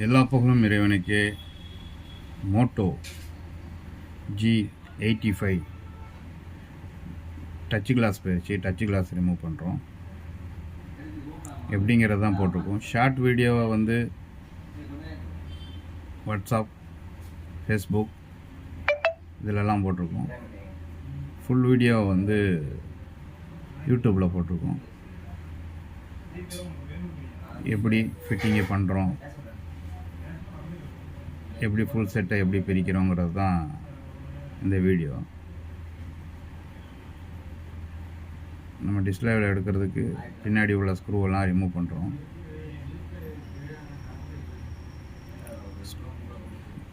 எல்லா புகழும் இறைவனுக்கே. மோட்டோ G85 டச் கிளாஸ் போயிடுச்சு. டச் கிளாஸ் ரிமூவ் பண்ணுறோம். எப்படிங்கிறது தான் போட்டிருக்கோம். ஷார்ட் வீடியோவை வந்து வாட்ஸ்அப், ஃபேஸ்புக் இதிலெல்லாம் போட்டிருக்கோம். ஃபுல் வீடியோவை வந்து யூடியூப்பில் போட்டிருக்கோம். எப்படி ஃபிட்டிங்கை பண்ணுறோம், எப்படி ஃபுல் செட்டை எப்படி பிரிக்கிறோங்கிறது தான் இந்த வீடியோ. நம்ம டிஸ்பிளேவில் எடுக்கிறதுக்கு பின்னாடி உள்ள ஸ்க்ரூவெல்லாம் ரிமூவ் பண்ணுறோம்.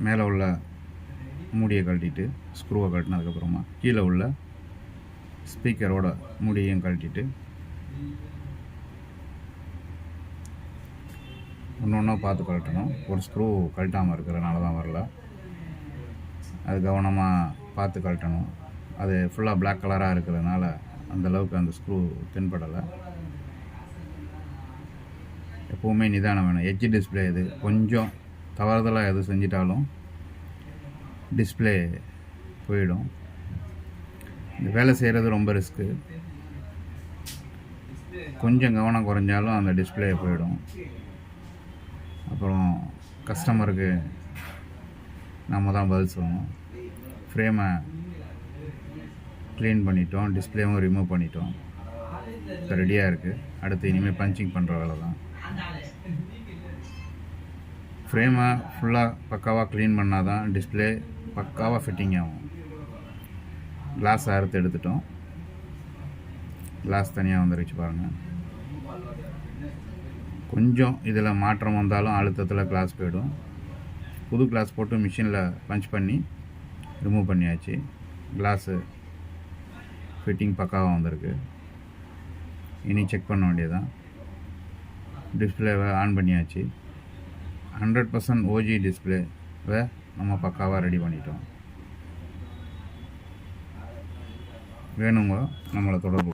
மேலே உள்ள மூடியை கழட்டிட்டு ஸ்க்ரூவை கழட்டினதுக்கப்புறமா கீழே உள்ள ஸ்பீக்கரோட மூடியையும் கழட்டிட்டு ஒன்று ஒன்றா பார்த்து கழட்டணும். ஒரு ஸ்க்ரூ கழட்டாமல் இருக்கிறதுனால தான் வரல. அது கவனமாக பார்த்து கழட்டணும். அது ஃபுல்லாக பிளாக் கலராக இருக்கிறதுனால அந்தளவுக்கு அந்த ஸ்க்ரூ தென்படலை. எப்போவுமே நிதானம் வேணும். எட்ஜ் டிஸ்பிளே இது. கொஞ்சம் தவறுதலாக எது செஞ்சிட்டாலும் டிஸ்பிளே போயிடும். இந்த வேலை செய்கிறது ரொம்ப ரிஸ்க்கு. கொஞ்சம் கவனம் குறைஞ்சாலும் அந்த டிஸ்பிளே போயிடும். அப்புறம் கஸ்டமருக்கு நம்ம தான் பதில் சொல்லணும். ஃப்ரேமை க்ளீன் பண்ணிட்டோம், டிஸ்பிளேவும் ரிமூவ் பண்ணிட்டோம். இப்போ ரெடியாக இருக்குது. அடுத்து இனிமேல் பஞ்சிங் பண்ணுற வேலை தான். ஃப்ரேமை ஃபுல்லாக பக்காவாக க்ளீன் பண்ணால் தான் டிஸ்பிளே பக்காவாக ஃபிட்டிங் ஆகும். கிளாஸ் அறுத்து எடுத்துட்டோம். கிளாஸ் தனியாக வந்துருச்சு பாருங்கள். கொஞ்சம் இதில் மாற்றம் வந்தாலும் அழுத்தத்தில் கிளாஸ் போயிடும். புது கிளாஸ் போட்டு மிஷினில் பஞ்ச் பண்ணி ரிமூவ் பண்ணியாச்சு. கிளாஸு ஃபிட்டிங் பக்காவாக வந்திருக்கு. இனி செக் பண்ண வேண்டியதான். டிஸ்பிளேவை ஆன் பண்ணியாச்சு. 100% OG டிஸ்பிளேவை நம்ம பக்காவாக ரெடி பண்ணிட்டோம். வேணுங்க நம்மளை தொடர்பு